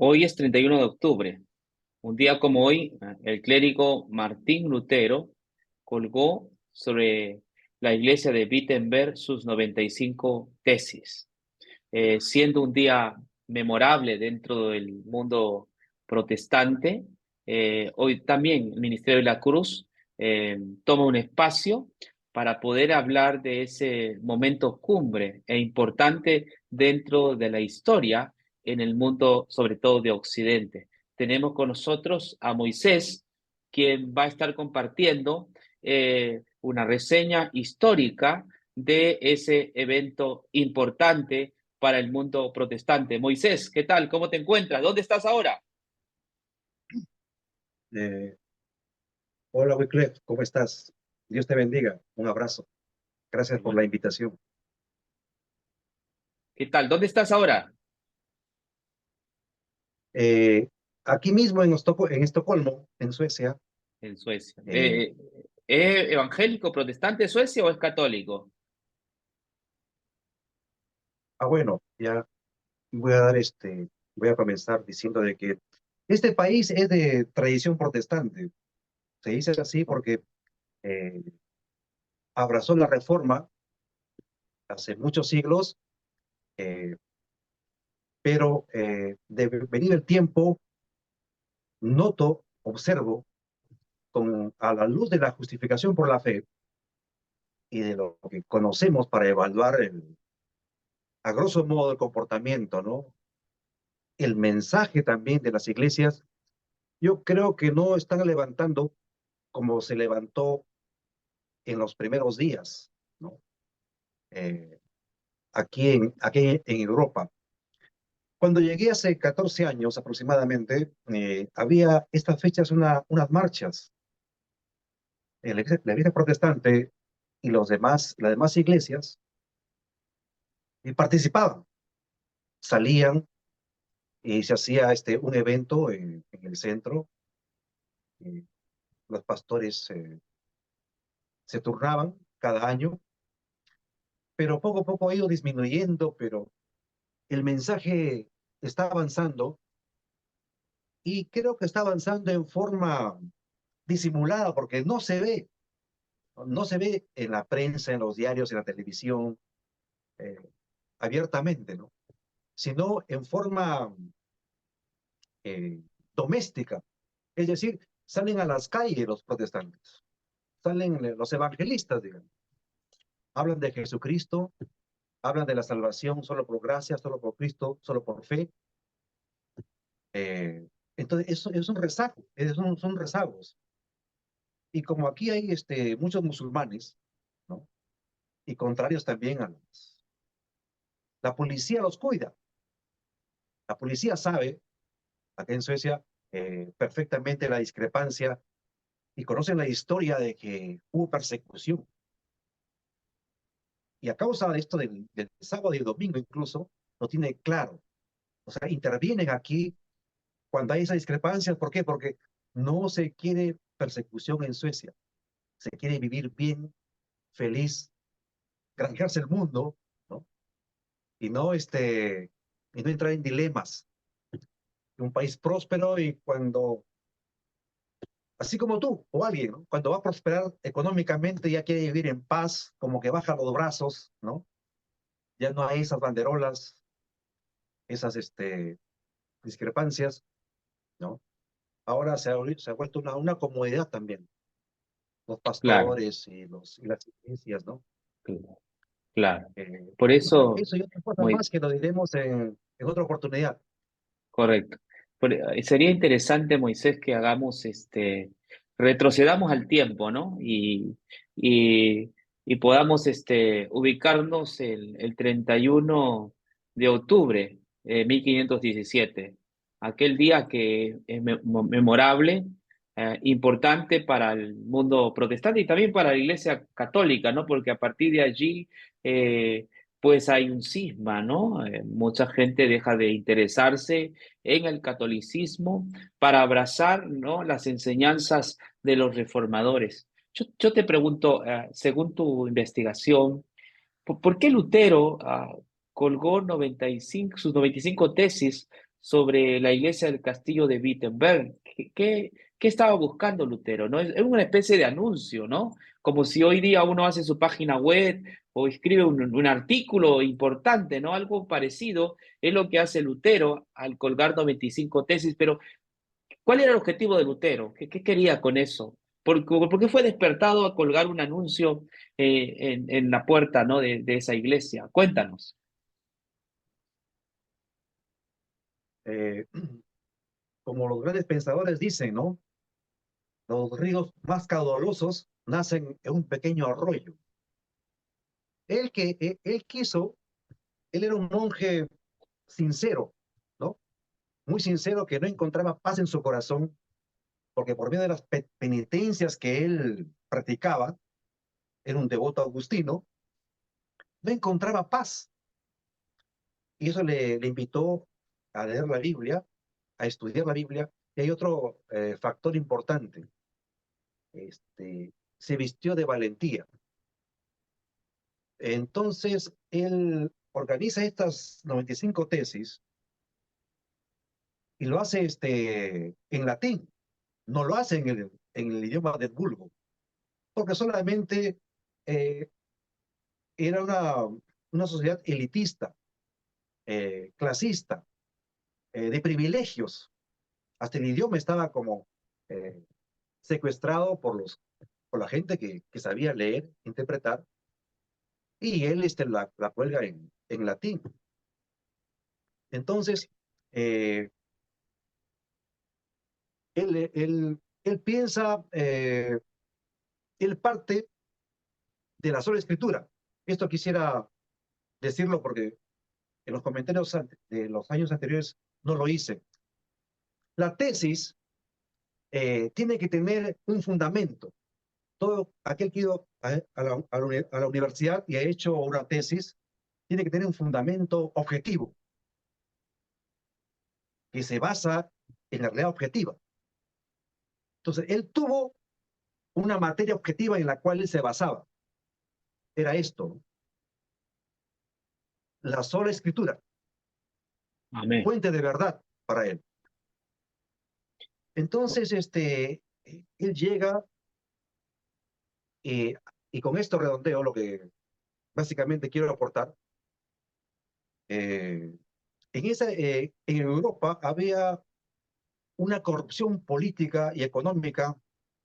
Hoy es 31 de octubre. Un día como hoy, el clérigo Martín Lutero colgó sobre la iglesia de Wittenberg sus 95 tesis, siendo un día memorable dentro del mundo protestante. Hoy también el Ministerio de la Cruz toma un espacio para poder hablar de ese momento cumbre e importante dentro de la historia en el mundo, sobre todo de Occidente. Tenemos con nosotros a Moisés, quien va a estar compartiendo una reseña histórica de ese evento importante para el mundo protestante. Moisés, ¿qué tal? ¿Cómo te encuentras? ¿Dónde estás ahora? Eh, Hola, Wyclef, ¿cómo estás? Dios te bendiga. Un abrazo. Gracias por la invitación. ¿Qué tal? ¿Dónde estás ahora? Eh, Aquí mismo en Estocolmo, en Suecia. En Suecia. eh, ¿Es evangélico protestante Suecia o es católico? bueno, ya voy a comenzar diciendo de que este país es de tradición protestante. Se dice así porque eh, abrazó la reforma hace muchos siglos, eh, pero de venir el tiempo, observo, a la luz de la justificación por la fe, y de lo que conocemos para evaluar a grosso modo el comportamiento, ¿no? El mensaje también de las iglesias, yo creo que no están levantando como se levantó en los primeros días, ¿no? Eh, aquí en Europa. Cuando llegué hace 14 años aproximadamente, había estas fechas unas marchas. La iglesia protestante y las demás iglesias participaban, salían y se hacía un evento en el centro. eh, los pastores se turnaban cada año, pero poco a poco ha ido disminuyendo, pero el mensaje está avanzando y creo que está avanzando en forma disimulada porque no se ve en la prensa, en los diarios, en la televisión, eh, abiertamente, ¿no? Sino en forma eh, doméstica. Es decir, salen a las calles los protestantes, salen los evangelistas, digamos. Hablan de Jesucristo, hablan de la salvación solo por gracia, solo por Cristo, solo por fe. Eh, entonces, eso es un rezago, son rezagos. Y como aquí hay muchos musulmanes, ¿no? Y contrarios también la policía los cuida. La policía sabe, acá en Suecia, perfectamente la discrepancia y conocen la historia de que hubo persecución. Y a causa de esto del sábado y el domingo incluso, lo tiene claro. O sea, intervienen aquí cuando hay esa discrepancia. ¿Por qué? Porque no se quiere persecución en Suecia. Se quiere vivir bien, feliz, granjearse el mundo, ¿no? Y no entrar en dilemas. Un país próspero y así como tú o alguien, ¿no? Cuando va a prosperar económicamente ya quiere vivir en paz, como que baja los brazos, ¿no? Ya no hay esas banderolas, esas discrepancias, ¿no? Ahora se ha vuelto una comodidad también, los Claro, pastores y las iglesias, ¿no? claro, claro. Eh, Por eso, Eso y otras cosas muy más que lo diremos en otra oportunidad. correcto. Sería interesante, Moisés, que hagamos retrocedamos al tiempo, ¿no? Y, y podamos ubicarnos el 31 de octubre de 1517, aquel día que es memorable, importante para el mundo protestante y también para la Iglesia católica, ¿no? Porque a partir de allí, pues hay un cisma, ¿no? Mucha gente deja de interesarse en el catolicismo para abrazar, ¿no?, las enseñanzas de los reformadores. Yo te pregunto, según tu investigación, ¿por qué Lutero colgó sus 95 tesis sobre la iglesia del castillo de Wittenberg. ¿Qué estaba buscando Lutero? ¿No? Es una especie de anuncio, ¿no? Como si hoy día uno hace su página web o escribe un artículo importante, ¿no? Algo parecido es lo que hace Lutero al colgar 95 tesis, pero ¿cuál era el objetivo de Lutero? ¿Qué quería con eso? ¿Por qué fue despertado a colgar un anuncio en la puerta, ¿no? de esa iglesia? Cuéntanos. Eh, como los grandes pensadores dicen, ¿no? Los ríos más caudalosos nacen en un pequeño arroyo. Él quiso, él era un monje sincero, ¿no? Muy sincero, que no encontraba paz en su corazón, porque por medio de las penitencias que él practicaba, era un devoto agustino, no encontraba paz. Y eso le invitó a leer la Biblia, a estudiar la Biblia. Y hay otro factor importante. Se vistió de valentía. Entonces, él organiza estas 95 tesis y lo hace en latín. No lo hace en el idioma del vulgo, porque solamente eh, era una sociedad elitista, clasista, de privilegios. Hasta el idioma estaba como eh, secuestrado por la gente que sabía leer, interpretar, y él la cuelga en latín. Entonces, eh, él piensa, él parte de la sola escritura. Esto quisiera decirlo porque en los comentarios de los años anteriores no lo hice. La tesis tiene que tener un fundamento. Todo aquel que ha ido a la universidad y ha hecho una tesis tiene que tener un fundamento objetivo que se basa en la realidad objetiva. Entonces, él tuvo una materia objetiva en la cual él se basaba. Era esto, ¿no? La sola escritura, Amén. fuente de verdad para él. Entonces, él llega eh, y con esto redondeo lo que básicamente quiero aportar. Eh, en Europa había una corrupción política y económica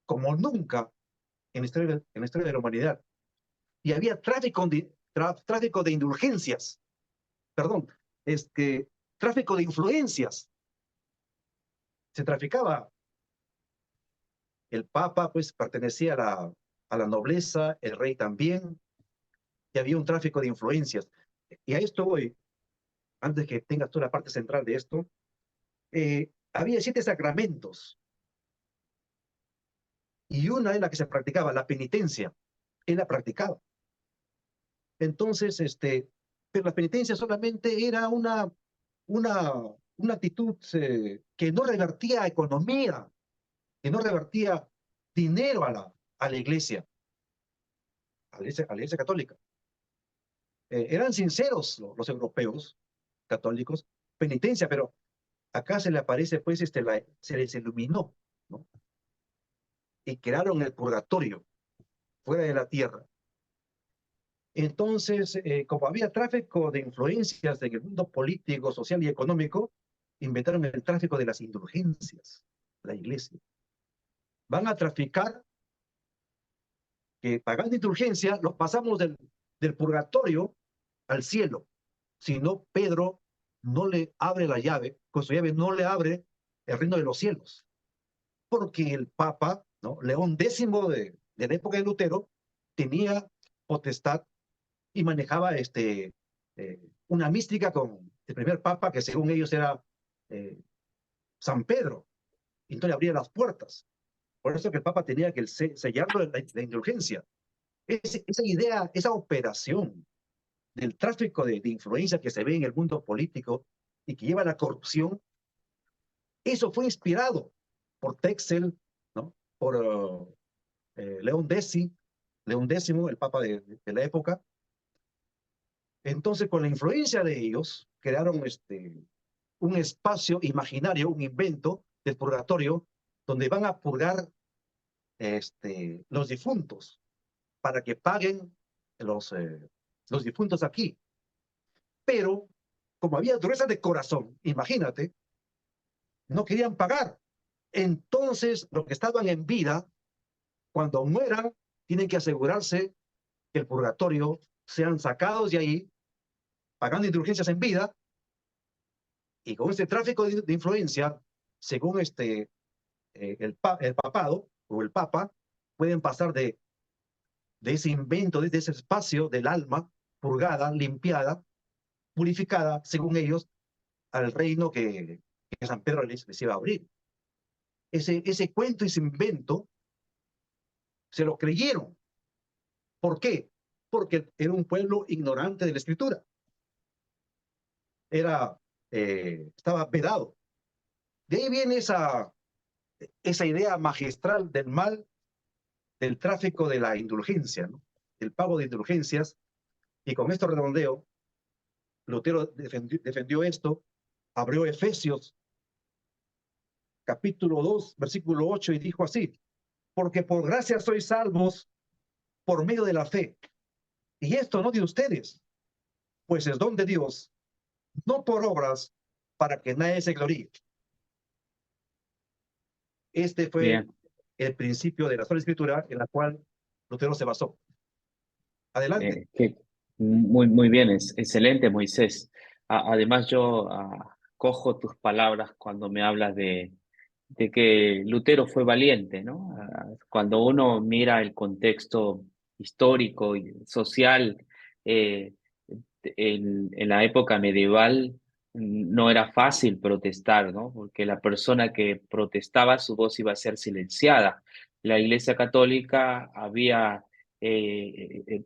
como nunca en la historia de la humanidad. Y había tráfico de indulgencias, perdón, tráfico de influencias. Se traficaba. El Papa, pues, pertenecía a la nobleza, el rey también, y había un tráfico de influencias. Y a esto voy, antes que tengas tú la parte central de esto. Había 7 sacramentos, y una es la que se practicaba, la penitencia. Él la practicaba. Entonces, pero la penitencia solamente era una, una actitud que no revertía economía, que no revertía dinero a la iglesia, a la iglesia católica. Eran sinceros los europeos católicos, penitencia, pero acá se le aparece, pues, se les iluminó, ¿no? Y crearon el purgatorio fuera de la tierra. Entonces, como había tráfico de influencias en el mundo político, social y económico, inventaron el tráfico de las indulgencias, la iglesia. Van a traficar que pagando indulgencia los pasamos del purgatorio al cielo. Si no, Pedro no le abre la llave, con su llave no le abre el reino de los cielos. Porque el Papa, ¿no? León X de la época de Lutero, tenía potestad y manejaba una mística con el primer Papa, que según ellos era eh, San Pedro. Y entonces abría las puertas. Por eso que el Papa tenía que sellarlo de la indulgencia. Esa idea, esa operación del tráfico de influencia que se ve en el mundo político y que lleva a la corrupción, eso fue inspirado por Texel, ¿no? Por León X, el Papa de la época. Entonces, con la influencia de ellos, crearon un espacio imaginario, un invento del purgatorio, donde van a purgar los difuntos para que paguen los difuntos aquí. Pero, como había dureza de corazón, imagínate, no querían pagar. Entonces, los que estaban en vida, cuando mueran, tienen que asegurarse que el purgatorio sean sacados de ahí, pagando indulgencias en vida, y con este tráfico de influencia, según el papado o el papa, pueden pasar de ese invento, de ese espacio del alma purgada, limpiada, purificada, según ellos, al reino que San Pedro les iba a abrir. Ese cuento, ese invento, se lo creyeron. ¿Por qué? Porque era un pueblo ignorante de la escritura. Estaba vedado. De ahí viene esa idea magistral del mal, del tráfico de la indulgencia, ¿no? El pago de indulgencias. Y con esto redondeo, Lutero defendió esto, abrió Efesios capítulo 2, versículo 8, y dijo así: porque por gracia sois salvos por medio de la fe. Y esto no de ustedes, pues es don de Dios, no por obras, para que nadie se gloríe. Este fue Bien. el principio de la sola escritura en la cual Lutero se basó. Adelante. Muy bien, es excelente, Moisés. Además, yo cojo tus palabras cuando me hablas de que Lutero fue valiente, ¿no? Cuando uno mira el contexto histórico y social, eh, en la época medieval no era fácil protestar, ¿no? Porque la persona que protestaba, su voz iba a ser silenciada. La Iglesia Católica había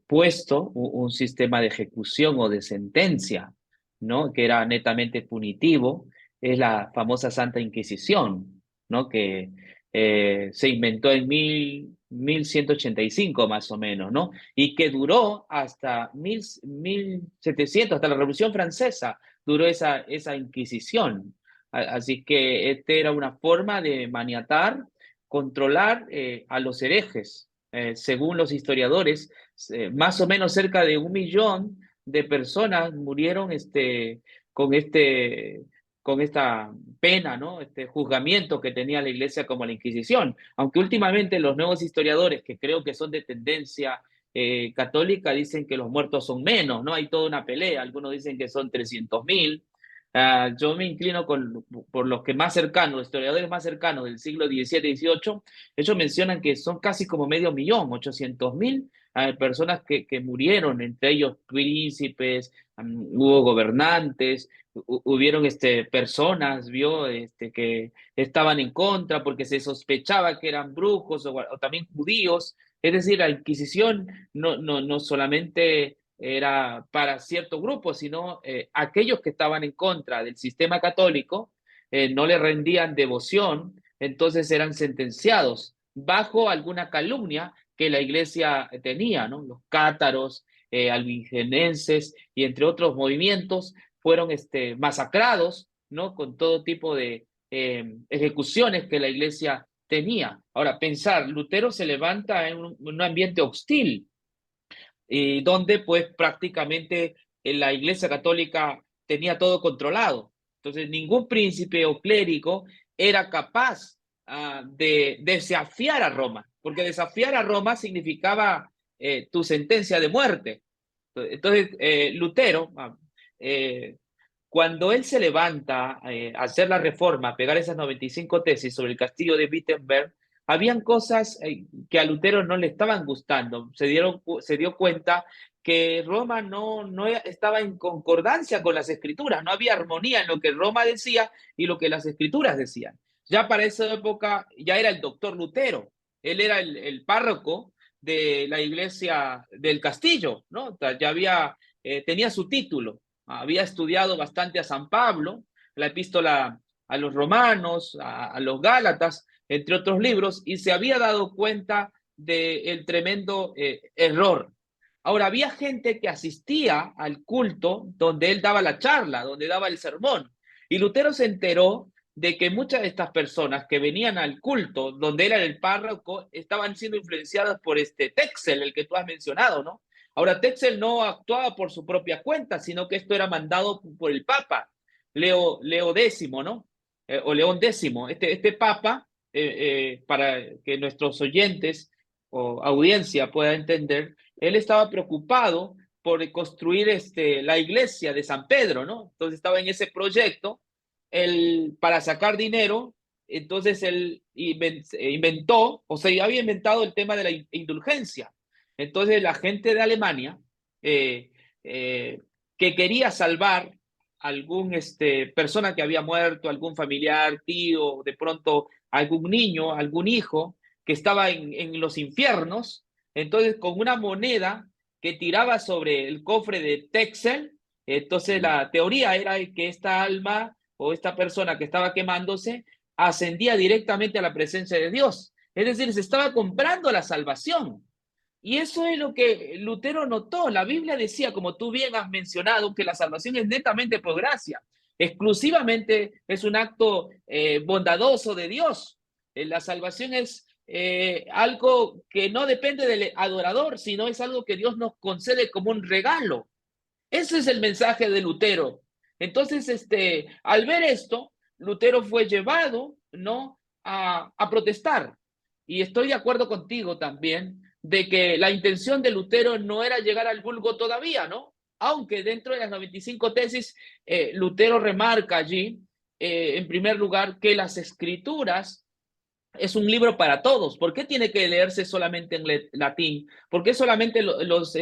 puesto un sistema de ejecución o de sentencia, ¿no? Que era netamente punitivo, es la famosa Santa Inquisición, ¿no? Que se inventó en 1185 más o menos, ¿no? Y que duró hasta 1700, hasta la Revolución Francesa, duró esa Inquisición. Así que esta era una forma de maniatar, controlar a los herejes. Según los historiadores, más o menos cerca de 1 millón de personas murieron con con esta pena, ¿no? Este juzgamiento que tenía la Iglesia como la Inquisición. Aunque últimamente los nuevos historiadores, que creo que son de tendencia católica, dicen que los muertos son menos, ¿no? Hay toda una pelea. Algunos dicen que son 300.000. Yo me inclino por los que más cercanos, los historiadores más cercanos del siglo XVII y XVIII. Ellos mencionan que son casi como 500.000, 800.000 personas que murieron, entre ellos príncipes, hubo gobernantes, hubieron personas, vio, que estaban en contra porque se sospechaba que eran brujos o también judíos. Es decir, la Inquisición no solamente era para cierto grupo, sino aquellos que estaban en contra del sistema católico, no le rendían devoción, entonces eran sentenciados bajo alguna calumnia que la iglesia tenía, ¿no? Los cátaros, albigenenses y entre otros movimientos fueron masacrados, ¿no? Con todo tipo de ejecuciones que la iglesia tenía. Ahora, pensar, Lutero se levanta en un ambiente hostil, donde pues prácticamente la iglesia católica tenía todo controlado. Entonces, ningún príncipe o clérigo era capaz de desafiar a Roma, porque desafiar a Roma significaba tu sentencia de muerte. Entonces, Lutero, cuando él se levanta a hacer la reforma, a pegar esas 95 tesis sobre el castillo de Wittenberg, habían cosas que a Lutero no le estaban gustando. Se dio cuenta que Roma no estaba en concordancia con las escrituras, no había armonía en lo que Roma decía y lo que las escrituras decían. Ya para esa época ya era el doctor Lutero, él era el párroco de la iglesia del castillo, ¿no? Tenía su título, había estudiado bastante a San Pablo, la epístola a los romanos, a los gálatas, entre otros libros, y se había dado cuenta del tremendo error. Ahora, había gente que asistía al culto donde él daba la charla, donde daba el sermón. Y Lutero se enteró de que muchas de estas personas que venían al culto, donde era el párroco, estaban siendo influenciadas por Texel, el que tú has mencionado, ¿no? Ahora, Texel no actuaba por su propia cuenta, sino que esto era mandado por el Papa, Leo X, ¿no? O León X. Este Papa, para que nuestros oyentes o audiencia pueda entender, él estaba preocupado por construir la iglesia de San Pedro, ¿no? Entonces estaba en ese proyecto para sacar dinero. Entonces él inventó, o sea, ya había inventado el tema de la indulgencia. Entonces la gente de Alemania eh, eh, que quería salvar algún persona que había muerto, algún familiar, tío, de pronto algún niño, algún hijo que estaba en los infiernos, entonces con una moneda que tiraba sobre el cofre de Texel, entonces la teoría era que esta alma o esta persona que estaba quemándose ascendía directamente a la presencia de Dios. Es decir, se estaba comprando la salvación. Y eso es lo que Lutero notó. La Biblia decía, como tú bien has mencionado, que la salvación es netamente por gracia. Exclusivamente es un acto bondadoso de Dios. La salvación es algo que no depende del adorador, sino es algo que Dios nos concede como un regalo. Ese es el mensaje de Lutero. Entonces, al ver esto, Lutero fue llevado, ¿no?, a protestar. Y estoy de acuerdo contigo también de que la intención de Lutero no era llegar al vulgo todavía, ¿no? Aunque dentro de las 95 tesis, Lutero remarca allí, en primer lugar, que las escrituras es un libro para todos. ¿Por qué tiene que leerse solamente en latín? ¿Por qué solamente los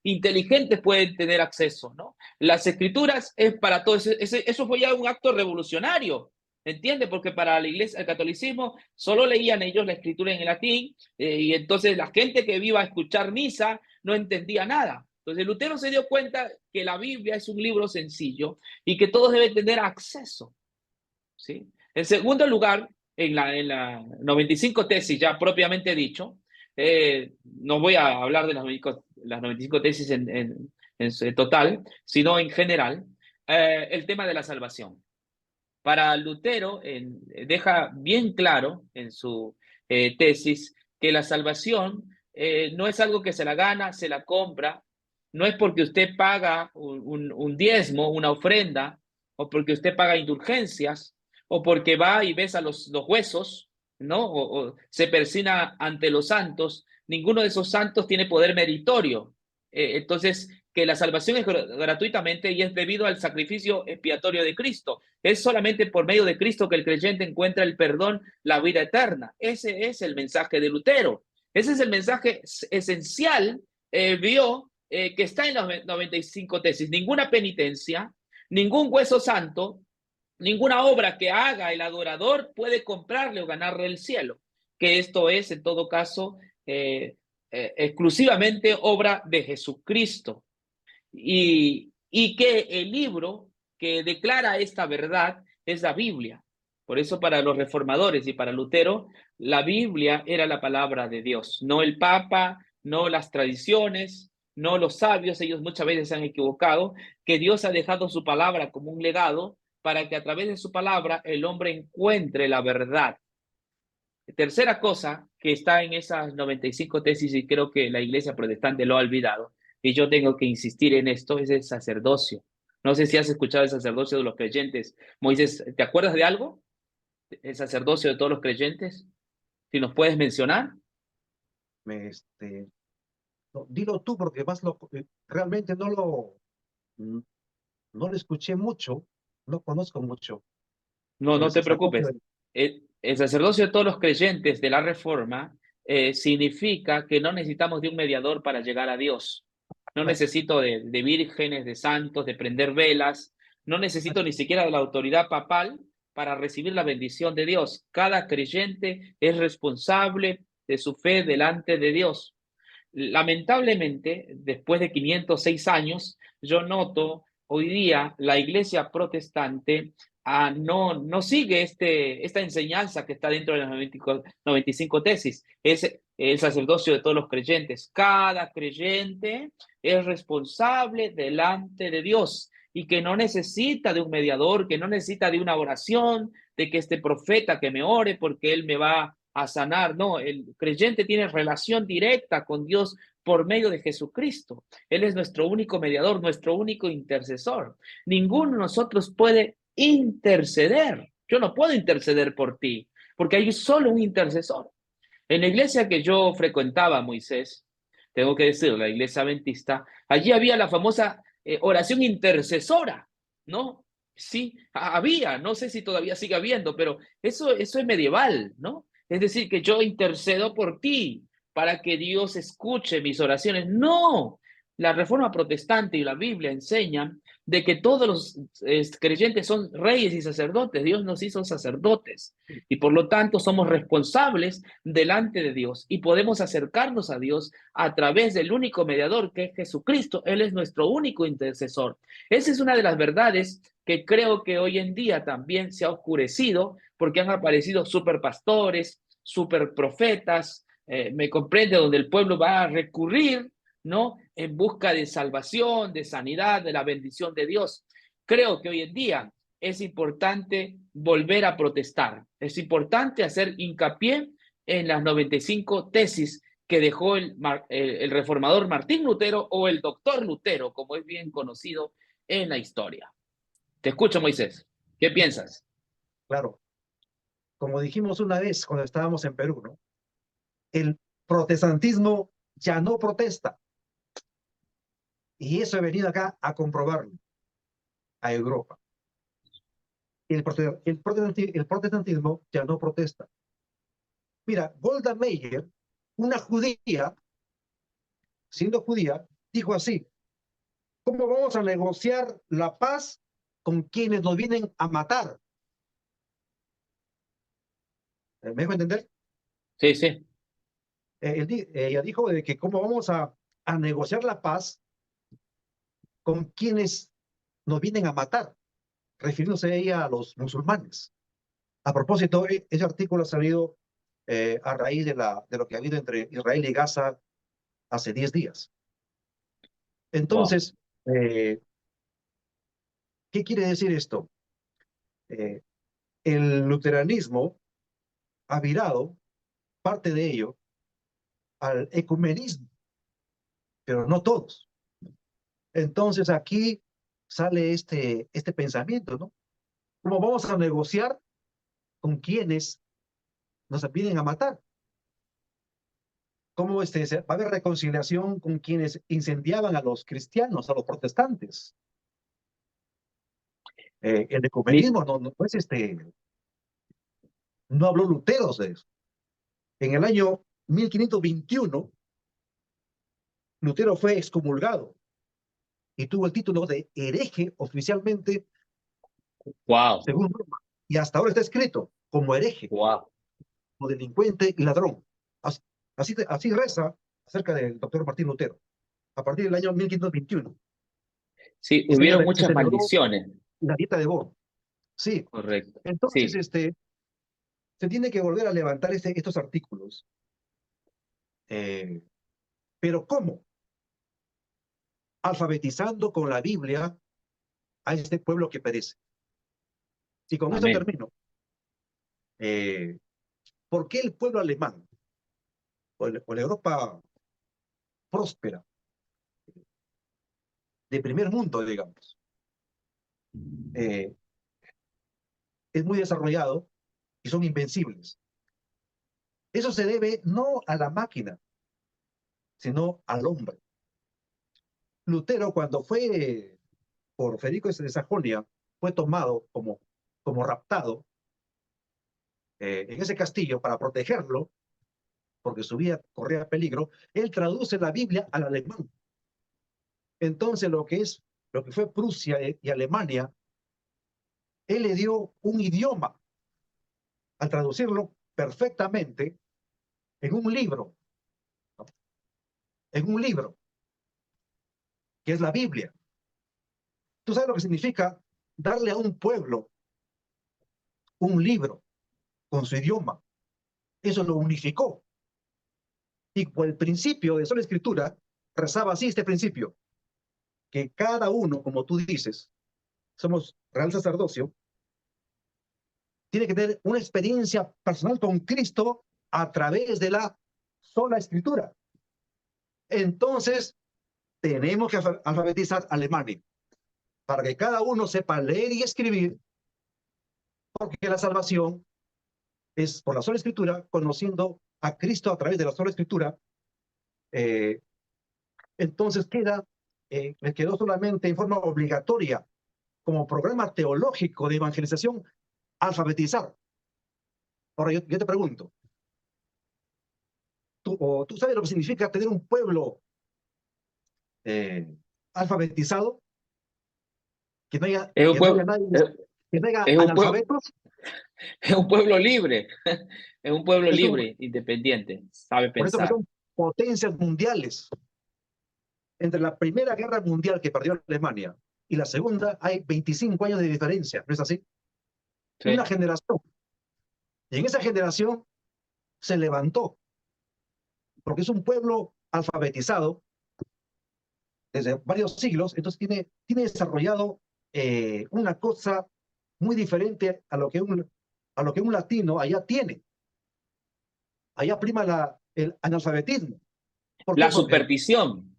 inteligentes pueden tener acceso, ¿no? Las escrituras es para todos. Eso fue ya un acto revolucionario, ¿entiende? Porque para la iglesia, el catolicismo, solo leían ellos la escritura en el latín, y entonces la gente que iba a escuchar misa no entendía nada. Entonces Lutero se dio cuenta que la Biblia es un libro sencillo y que todos deben tener acceso, ¿sí? En segundo lugar, en la 95 tesis, ya propiamente dicho, no voy a hablar de las 95 tesis en total, sino en general, el tema de la salvación. Para Lutero, deja bien claro en su tesis que la salvación no es algo que se la gana, se la compra, no es porque usted paga un diezmo, una ofrenda, o porque usted paga indulgencias, o porque va y besa los huesos, ¿no? O se persina ante los santos. Ninguno de esos santos tiene poder meritorio. Entonces, que la salvación es gratuitamente y es debido al sacrificio expiatorio de Cristo. Es solamente por medio de Cristo que el creyente encuentra el perdón, la vida eterna. Ese es el mensaje de Lutero. Ese es el mensaje esencial, que está en las 95 tesis. Ninguna penitencia, ningún hueso santo, ninguna obra que haga el adorador puede comprarle o ganarle el cielo. Que esto es, en todo caso, exclusivamente obra de Jesucristo. Y que el libro que declara esta verdad es la Biblia. Por eso para los reformadores y para Lutero, la Biblia era la palabra de Dios, no el Papa, no las tradiciones, no los sabios. Ellos muchas veces se han equivocado, que Dios ha dejado su palabra como un legado para que a través de su palabra el hombre encuentre la verdad. Tercera cosa que está en esas 95 tesis, y creo que la iglesia protestante lo ha olvidado, y yo tengo que insistir en esto, es el sacerdocio. No sé si has escuchado el sacerdocio de los creyentes. Moisés, ¿te acuerdas de algo? El sacerdocio de todos los creyentes. Si nos puedes mencionar. Este, no, dilo tú, porque realmente mm, no lo escuché mucho, no conozco mucho No, sobre no el te sacerdocio. preocupes. El sacerdocio de todos los creyentes de la Reforma significa que no necesitamos de un mediador para llegar a Dios. No Claro, necesito de vírgenes, de santos, de prender velas. No necesito así ni siquiera de la autoridad papal para recibir la bendición de Dios. Cada creyente es responsable de su fe delante de Dios. Lamentablemente, después de 506 años, yo noto hoy día la iglesia protestante no sigue esta enseñanza que está dentro de las 95 tesis. Es el sacerdocio de todos los creyentes. Cada creyente es responsable delante de Dios. y que no necesita de un mediador, que no necesita de una oración, de que este profeta que me ore porque él me va a sanar. No, el creyente tiene relación directa con Dios por medio de Jesucristo. Él es nuestro único mediador, nuestro único intercesor. Ninguno de nosotros puede interceder. Yo no puedo interceder por ti, porque hay solo un intercesor. En la iglesia que yo frecuentaba, Moisés, tengo que decir, la iglesia adventista, allí había la famosa oración intercesora, ¿no? Sí, había, no sé si todavía sigue habiendo, pero eso es medieval, ¿no? Es decir, que yo intercedo por ti para que Dios escuche mis oraciones. No, la Reforma Protestante y la Biblia enseñan de que todos los creyentes son reyes y sacerdotes. Dios nos hizo sacerdotes y por lo tanto somos responsables delante de Dios y podemos acercarnos a Dios a través del único mediador que es Jesucristo. Él es nuestro único intercesor. Esa es una de las verdades que creo que hoy en día también se ha oscurecido porque han aparecido superpastores, superprofetas, me comprende, donde el pueblo va a recurrir, ¿no? En busca de salvación, de sanidad, de la bendición de Dios. Creo que hoy en día es importante volver a protestar. Es importante hacer hincapié en las 95 tesis que dejó el reformador Martín Lutero o el doctor Lutero, como es bien conocido en la historia. Te escucho, Moisés. ¿Qué piensas? Claro, como dijimos una vez cuando estábamos en Perú, ¿no? El protestantismo ya no protesta. Y eso he venido acá a comprobarlo, a Europa. El protestantismo ya no protesta. Mira, Golda Meir, una judía, siendo judía, dijo así: ¿cómo vamos a negociar la paz con quienes nos vienen a matar? ¿Me dejo entender? Sí, sí. Ella dijo de que cómo vamos a negociar la paz con quienes nos vienen a matar, refiriéndose ella a los musulmanes. A propósito, ese artículo ha salido a raíz de lo que ha habido entre Israel y Gaza hace 10 días. Wow. Entonces, ¿qué quiere decir esto? Eh, el luteranismo ha virado parte de ello al ecumenismo, pero no todos. Entonces aquí sale este pensamiento, ¿no? ¿Cómo vamos a negociar con quienes nos vienen a matar? ¿Cómo va a haber reconciliación con quienes incendiaban a los cristianos, a los protestantes? El Mi, ecumenismo no habló Lutero de eso. En el año 1521, Lutero fue excomulgado y tuvo el título de hereje oficialmente, wow, según Roma. Y hasta ahora está escrito como hereje, wow. como delincuente y ladrón. Así reza acerca del doctor Martín Lutero, a partir del año 1521. Sí, Ese año hubieron se muchas celebró maldiciones. la dieta de Boro. Sí, Correcto. entonces Sí, se tiene que volver a levantar estos artículos. Pero ¿cómo? Alfabetizando con la Biblia a este pueblo que perece. Y con esto amén. termino. Eh, ¿Por qué el pueblo alemán, o la Europa próspera, de primer mundo, digamos, eh, es muy desarrollado y son invencibles? Eso se debe no a la máquina, sino al hombre. Lutero, cuando fue por Federico de Sajonia, fue tomado como raptado en ese castillo para protegerlo, porque su vida corría peligro. Él traduce la Biblia al alemán. Entonces, lo que fue Prusia y Alemania, él le dio un idioma al traducirlo perfectamente en un libro, ¿no? En un libro, que es la Biblia. ¿Tú sabes lo que significa darle a un pueblo un libro con su idioma? Eso lo unificó. Y por el principio de sola escritura, rezaba así este principio: que cada uno, como tú dices, somos real sacerdocio, tiene que tener una experiencia personal con Cristo a través de la sola escritura. Entonces, tenemos que alfabetizar Alemania para que cada uno sepa leer y escribir, porque la salvación es por la sola escritura, conociendo a Cristo a través de la sola escritura. Entonces les quedó solamente en forma obligatoria, como programa teológico de evangelización, alfabetizar. Ahora yo te pregunto, ¿tú sabes lo que significa tener un pueblo alfabetizado? Que no haya, Es un que no haya pueblo, nadie, que no haya es un pueblo, analfabetos. es un pueblo libre, es un pueblo Eso, libre, independiente, sabe por eso que pensar. son potencias mundiales. Entre la Primera Guerra Mundial que perdió Alemania y la Segunda hay 25 años de diferencia, ¿no es así? Una Sí. generación. Y en esa generación se levantó, porque es un pueblo alfabetizado desde varios siglos, entonces tiene desarrollado una cosa muy diferente a lo que un latino allá tiene. Allá prima el analfabetismo. ¿Por qué? La Porque superstición.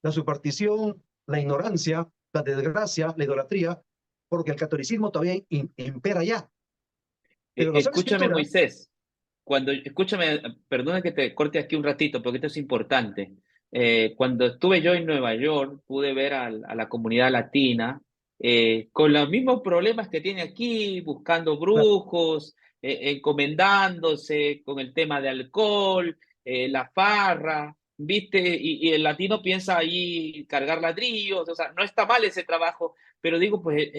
la superstición, la ignorancia, la desgracia, la idolatría, porque el catolicismo todavía impera allá. Pero la sola Escúchame, escritura, Moisés, escúchame, perdona que te corte aquí un ratito, porque esto es importante. Cuando estuve yo en Nueva York, pude ver a la comunidad latina con los mismos problemas que tiene aquí, buscando brujos, encomendándose con el tema de alcohol, la farra, ¿viste? Y el latino piensa ahí cargar ladrillos, o sea, no está mal ese trabajo, pero digo, pues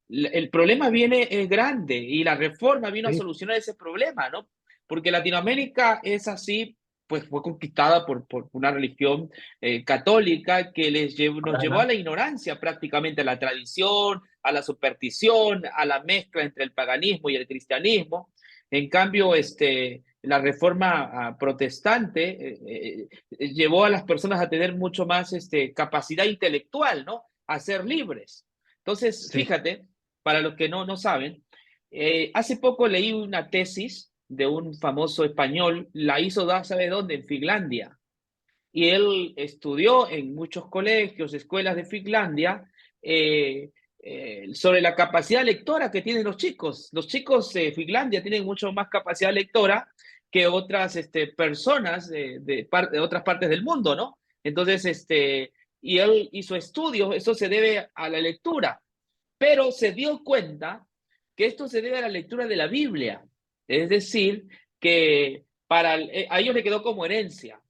el problema viene grande y la reforma vino a ¿sí? solucionar ese problema, ¿no? Porque Latinoamérica es así, pues fue conquistada por una religión católica que nos llevó a la ignorancia prácticamente, a la tradición, a la superstición, a la mezcla entre el paganismo y el cristianismo. En cambio, la reforma protestante llevó a las personas a tener mucho más capacidad intelectual, ¿no? A ser libres. Entonces, Sí, fíjate, para los que no saben, hace poco leí una tesis de un famoso español, la hizo, ¿sabe dónde? En Finlandia. Y él estudió en muchos colegios, escuelas de Finlandia, sobre la capacidad lectora que tienen los chicos. Los chicos de Finlandia tienen mucho más capacidad lectora que otras personas de otras partes del mundo, ¿no? Entonces, y él hizo estudios, eso se debe a la lectura, pero se dio cuenta que esto se debe a la lectura de la Biblia. Es decir, que a ellos le quedó como herencia.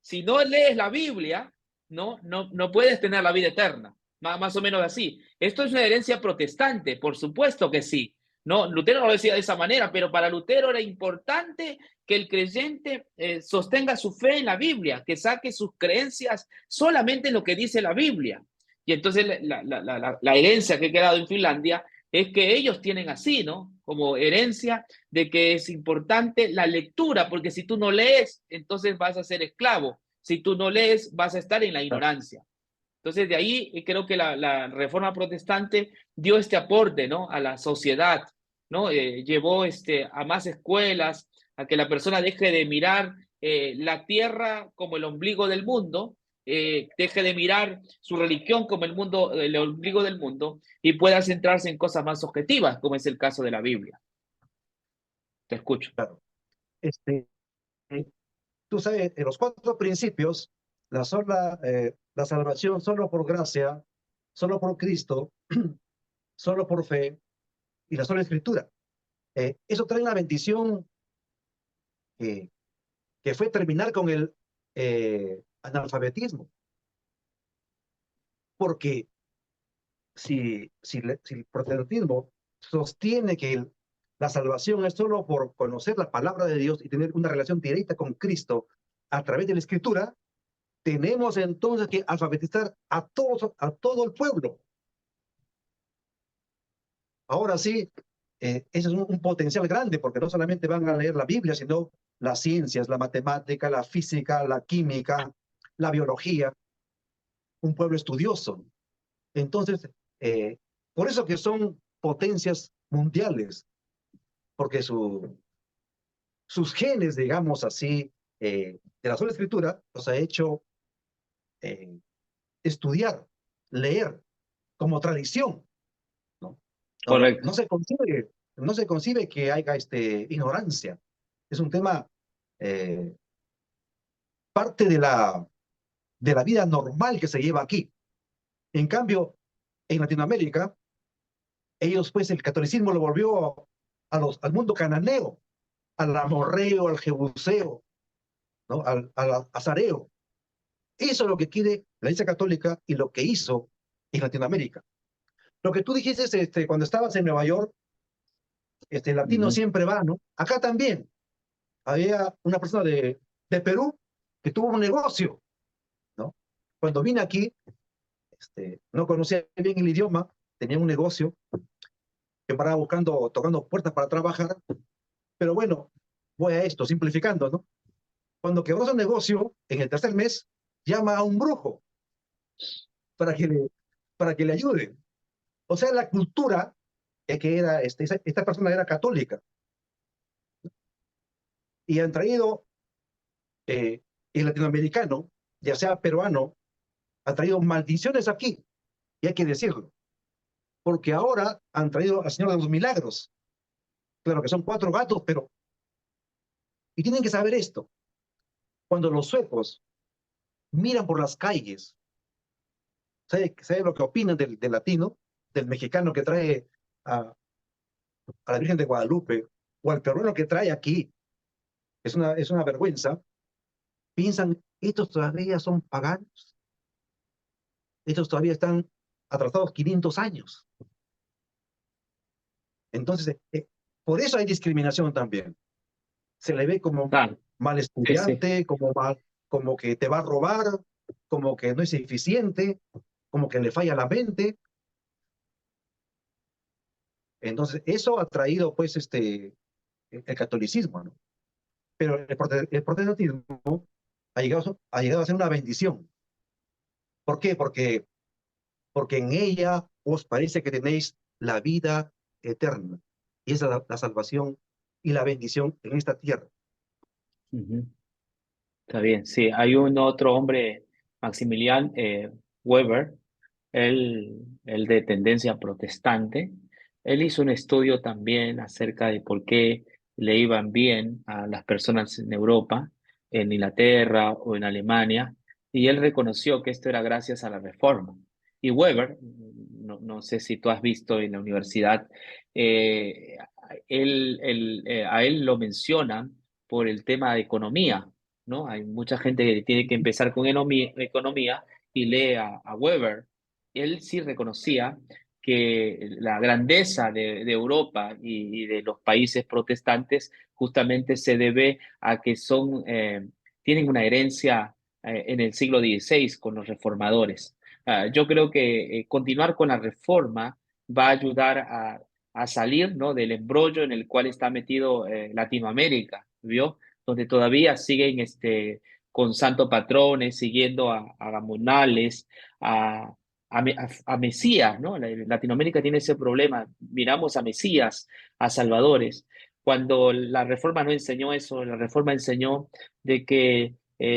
Si no lees la Biblia, no puedes tener la vida eterna. Más o menos así. Esto es una herencia protestante, por supuesto que sí. No, Lutero no lo decía de esa manera, pero para Lutero era importante que el creyente sostenga su fe en la Biblia, que saque sus creencias solamente en lo que dice la Biblia. Y entonces la herencia que ha quedado en Finlandia es que ellos tienen así, ¿no? Como herencia de que es importante la lectura, porque si tú no lees, entonces vas a ser esclavo. Si tú no lees, vas a estar en la ignorancia. Entonces, de ahí creo que la reforma protestante dio este aporte, ¿no? A la sociedad, ¿no? Llevó a más escuelas, a que la persona deje de mirar la tierra como el ombligo del mundo, deje de mirar su religión como el ombligo del mundo y pueda centrarse en cosas más objetivas, como es el caso de la Biblia. Te escucho. claro. Este, Tú sabes, en los cuatro principios, la salvación solo por gracia, solo por Cristo, solo por fe y la sola escritura. Eso trae una bendición que, que fue terminar con el analfabetismo. Porque si el protestantismo sostiene que la salvación es solo por conocer la palabra de Dios y tener una relación directa con Cristo a través de la escritura, tenemos entonces que alfabetizar a todo el pueblo. Ahora sí, ese es un potencial grande, porque no solamente van a leer la Biblia, sino las ciencias, la matemática, la física, la química, la biología, un pueblo estudioso. Entonces, Por eso que son potencias mundiales, porque sus genes, digamos así, de la sola escritura, los ha hecho eh, estudiar, leer como tradición, ¿no? Ahora, Correcto. no se concibe que haya ignorancia. Es un tema eh, parte de la vida normal que se lleva aquí. En cambio, en Latinoamérica, ellos, pues, el catolicismo lo volvió al mundo cananeo, al amorreo, al jebuseo, ¿no? Al azareo. Eso es lo que quiere la Iglesia Católica y lo que hizo en Latinoamérica. Lo que tú dijiste cuando estabas en Nueva York, el latino Ujú. siempre va, ¿no? Acá también había una persona de Perú que tuvo un negocio, ¿no? Cuando vine aquí, no conocía bien el idioma, tenía un negocio que paraba buscando, tocando puertas para trabajar, pero bueno, voy a esto, simplificando, ¿no? Cuando quebró su negocio, en el tercer mes, llama a un brujo para que para que le ayude. O sea, la cultura que era, esta persona era católica y han traído el latinoamericano, ya sea peruano, ha traído maldiciones aquí, y hay que decirlo, porque ahora han traído al Señor de los Milagros. Claro que son cuatro gatos, pero, y tienen que saber esto, cuando los suecos miran por las calles, ¿sabe lo que opinan del latino, del mexicano que trae a, a la Virgen de Guadalupe, o al peruano que trae aquí? Es una vergüenza. Piensan, estos todavía son paganos, estos todavía están atrasados 500 años. Entonces, por eso hay discriminación también. Se le ve como Claro, mal sí, sí. estudiante, como que te va a robar, como que no es eficiente, como que le falla la mente. Entonces, eso ha traído, pues, el catolicismo, ¿no? Pero el protestantismo ha llegado a ser una bendición. ¿Por qué? Porque en ella os parece que tenéis la vida eterna. Y esa es la salvación y la bendición en esta tierra. Ujú. Está bien, sí. Hay un otro hombre, Maximilian Weber, él de tendencia protestante. Él hizo un estudio también acerca de por qué le iban bien a las personas en Europa, en Inglaterra o en Alemania, y él reconoció que esto era gracias a la Reforma. Y Weber, no sé si tú has visto en la universidad, eh, a él lo mencionan por el tema de economía, ¿no? Hay mucha gente que tiene que empezar con economía y lee a Weber. Él sí reconocía que la grandeza de Europa y de los países protestantes justamente se debe a que tienen una herencia en el siglo XVI con los reformadores. Yo creo que continuar con la reforma va a ayudar a salir, ¿no?, del embrollo en el cual está metido Latinoamérica, ¿vio? Donde todavía siguen con santo patrones, siguiendo a Gamonales, a Mesías, ¿no? Latinoamérica tiene ese problema. Miramos a Mesías, a Salvadores. Cuando la reforma no enseñó eso, la reforma enseñó de que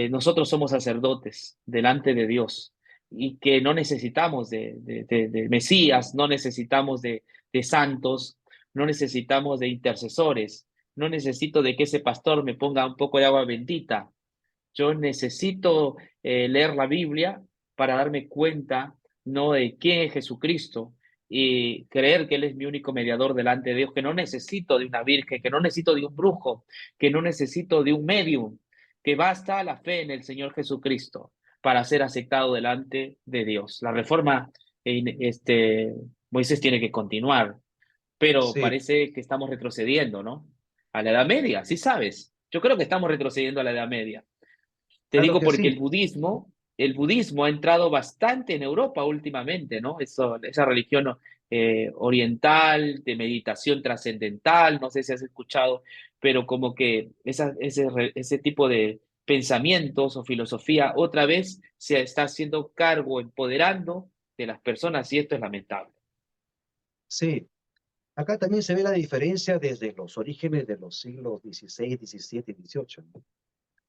nosotros somos sacerdotes delante de Dios y que no necesitamos de Mesías, no necesitamos de santos, no necesitamos de intercesores, no necesito de que ese pastor me ponga un poco de agua bendita. Yo necesito leer la Biblia para darme cuenta, ¿no?, de quién es Jesucristo y creer que Él es mi único mediador delante de Dios, que no necesito de una virgen, que no necesito de un brujo, que no necesito de un medium, que basta la fe en el Señor Jesucristo para ser aceptado delante de Dios. La reforma, Moisés tiene que continuar, pero Sí, parece que estamos retrocediendo, ¿no? A la Edad Media, sí sabes. Yo creo que estamos retrocediendo a la Edad Media. Te claro digo que porque sí. el budismo ha entrado bastante en Europa últimamente, ¿no? Esa religión oriental, de meditación trascendental, no sé si has escuchado, pero como que ese tipo de pensamientos o filosofía otra vez se está haciendo cargo, empoderando de las personas y esto es lamentable. Sí, acá también se ve la diferencia desde los orígenes de los siglos XVI, XVII y XVIII, ¿no?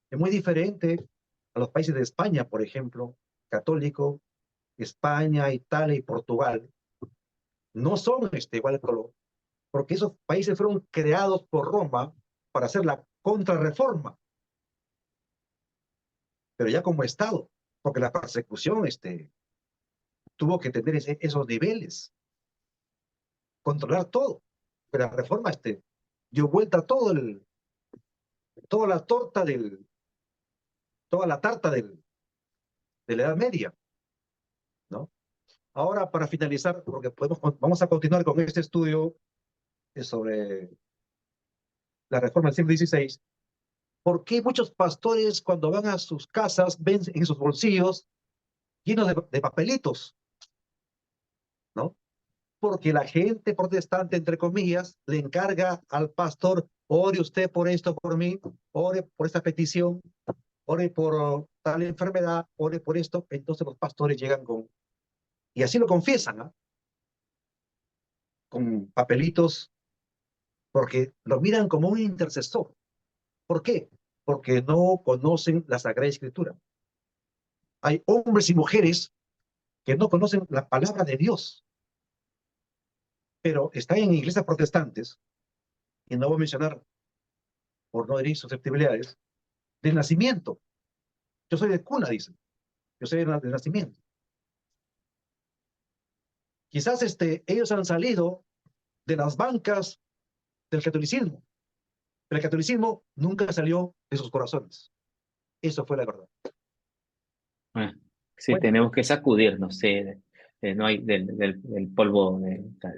Es muy diferente a los países de España, por ejemplo, católico, España, Italia y Portugal. No son igual que porque esos países fueron creados por Roma para hacer la contrarreforma, pero ya como Estado, porque la persecución tuvo que tener esos niveles, controlar todo. Pero la reforma dio vuelta a toda la torta toda la tarta de la Edad Media, ¿no? Ahora, para finalizar, porque vamos a continuar con este estudio sobre la reforma del siglo XVI, ¿por qué muchos pastores cuando van a sus casas ven en sus bolsillos llenos de papelitos, ¿no? Porque la gente protestante, entre comillas, le encarga al pastor, ore usted por esto, por mí, ore por esta petición, ore por tal enfermedad, ore por esto. Entonces los pastores llegan y así lo confiesan, ¿ah? Con papelitos, porque lo miran como un intercesor. ¿Por qué? Porque no conocen la Sagrada Escritura. Hay hombres y mujeres que no conocen la palabra de Dios, pero están en iglesias protestantes, y no voy a mencionar, por no herir susceptibilidades, del nacimiento. Yo soy de cuna, dicen. Yo soy de nacimiento. Quizás ellos han salido de las bancas del catolicismo, pero el catolicismo nunca salió de sus corazones. Eso fue la verdad. Ah, sí, Bueno, tenemos que sacudirnos, sí, no hay del polvo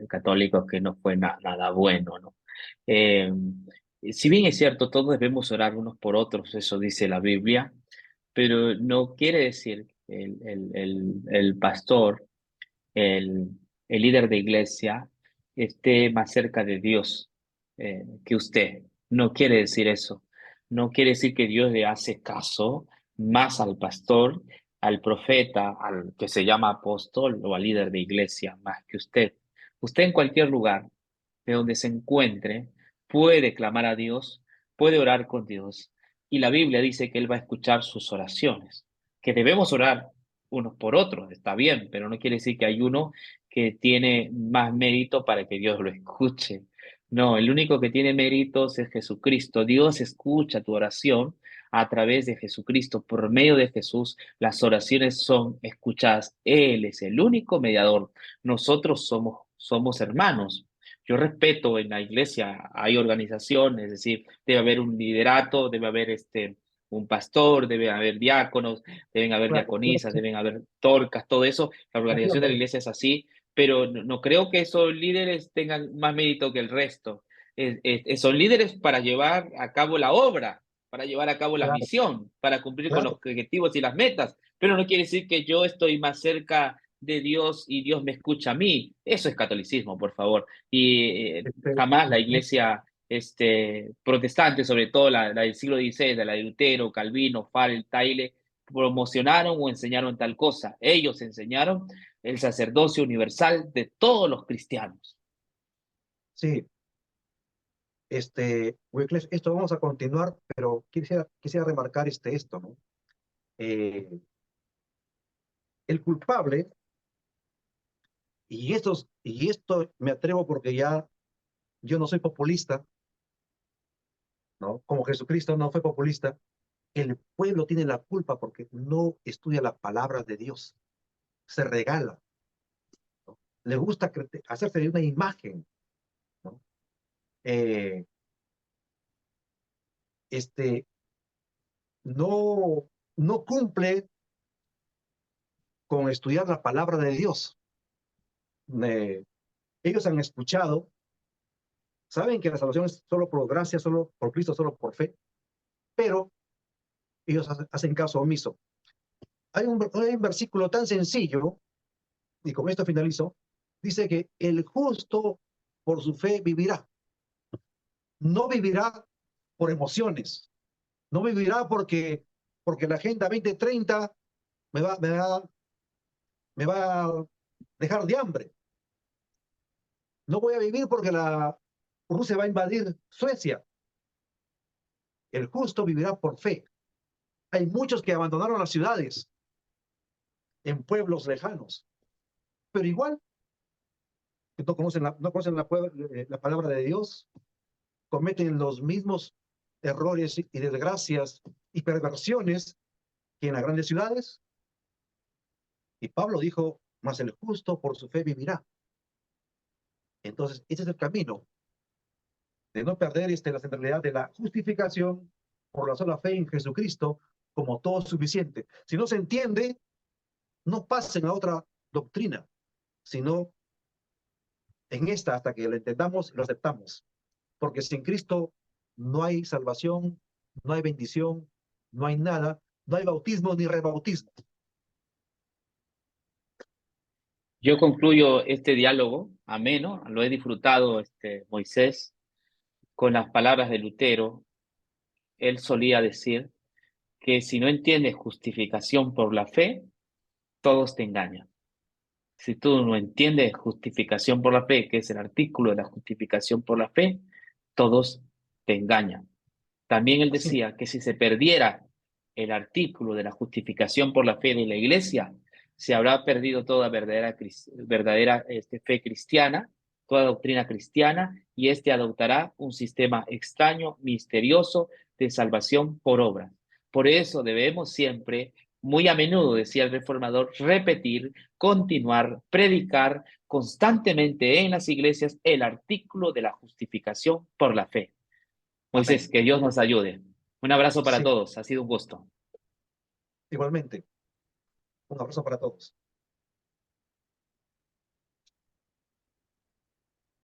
católico que no fue nada bueno, ¿no? Eh, si bien es cierto, todos debemos orar unos por otros, eso dice la Biblia, pero no quiere decir que el pastor, el, el líder de iglesia, esté más cerca de Dios que usted. No quiere decir eso. No quiere decir que Dios le hace caso más al pastor, al profeta, al que se llama apóstol o al líder de iglesia, más que usted. Usted en cualquier lugar de donde se encuentre puede clamar a Dios, puede orar con Dios. Y la Biblia dice que Él va a escuchar sus oraciones, que debemos orar unos por otros, está bien, pero no quiere decir que hay uno que tiene más mérito para que Dios lo escuche. No, el único que tiene méritos es Jesucristo. Dios escucha tu oración a través de Jesucristo. Por medio de Jesús, las oraciones son escuchadas. Él es el único mediador. Nosotros somos hermanos. Yo respeto en la iglesia, hay organizaciones, es decir, debe haber un liderato, debe haber un pastor, debe haber diáconos, deben haber claro, diaconisas, deben haber torcas, todo eso. La así lo organización de la creo. iglesia es así, pero no creo que esos líderes tengan más mérito que el resto. Son líderes para llevar a cabo la obra, para llevar a cabo la Claro, misión, para cumplir con los claro. objetivos y las metas, pero no quiere decir que yo estoy más cerca de Dios y Dios me escucha a mí. Eso es catolicismo, por favor. Y jamás la iglesia protestante, sobre todo la del siglo XVI, de la de Lutero, Calvino, Farel, Taile, promocionaron o enseñaron tal cosa. Ellos enseñaron el sacerdocio universal de todos los cristianos. Sí, Wycliffe, esto vamos a continuar, pero quisiera remarcar esto, ¿no? Eh, el culpable, y esto me atrevo porque ya yo no soy populista, ¿no? Como Jesucristo no fue populista, el pueblo tiene la culpa porque no estudia la palabra de Dios, se regala, ¿no? Le gusta hacerse de una imagen, ¿no? Eh, este, no, no cumple con estudiar la palabra de Dios. Eh, Ellos han escuchado, saben que la salvación es solo por gracia, solo por Cristo, solo por fe, pero ellos hacen caso omiso. Hay un versículo tan sencillo, y con esto finalizo, dice que el justo por su fe vivirá. No vivirá por emociones, no vivirá porque la Agenda 2030 me va, me va, me va a dejar de hambre. No voy a vivir porque Rusia va a invadir Suecia. El justo vivirá por fe. Hay muchos que abandonaron las ciudades en pueblos lejanos, pero igual que no conocen la palabra de Dios, cometen los mismos errores y desgracias y perversiones que en las grandes ciudades. Y Pablo dijo, mas el justo por su fe vivirá. Entonces, ese es el camino de no perder la centralidad de la justificación por la sola fe en Jesucristo como todo suficiente. Si no se entiende, no pasen a otra doctrina, sino en esta hasta que lo entendamos y lo aceptamos. Porque sin Cristo no hay salvación, no hay bendición, no hay nada, no hay bautismo ni rebautismo. Yo concluyo este diálogo ameno, lo he disfrutado, Moisés, con las palabras de Lutero. Él solía decir que si no entiendes justificación por la fe, todos te engañan. Si tú no entiendes justificación por la fe, que es el artículo de la justificación por la fe, todos te engañan. También él Así, decía que si se perdiera el artículo de la justificación por la fe de la iglesia, se habrá perdido toda verdadera fe cristiana, toda doctrina cristiana, y adoptará un sistema extraño, misterioso de salvación por obras. Por eso debemos siempre, muy a menudo, decía el reformador, repetir, continuar, predicar constantemente en las iglesias el artículo de la justificación por la fe. Moisés, amén. que Dios nos ayude. Un abrazo para Sí, todos, ha sido un gusto. igualmente. Un abrazo para todos.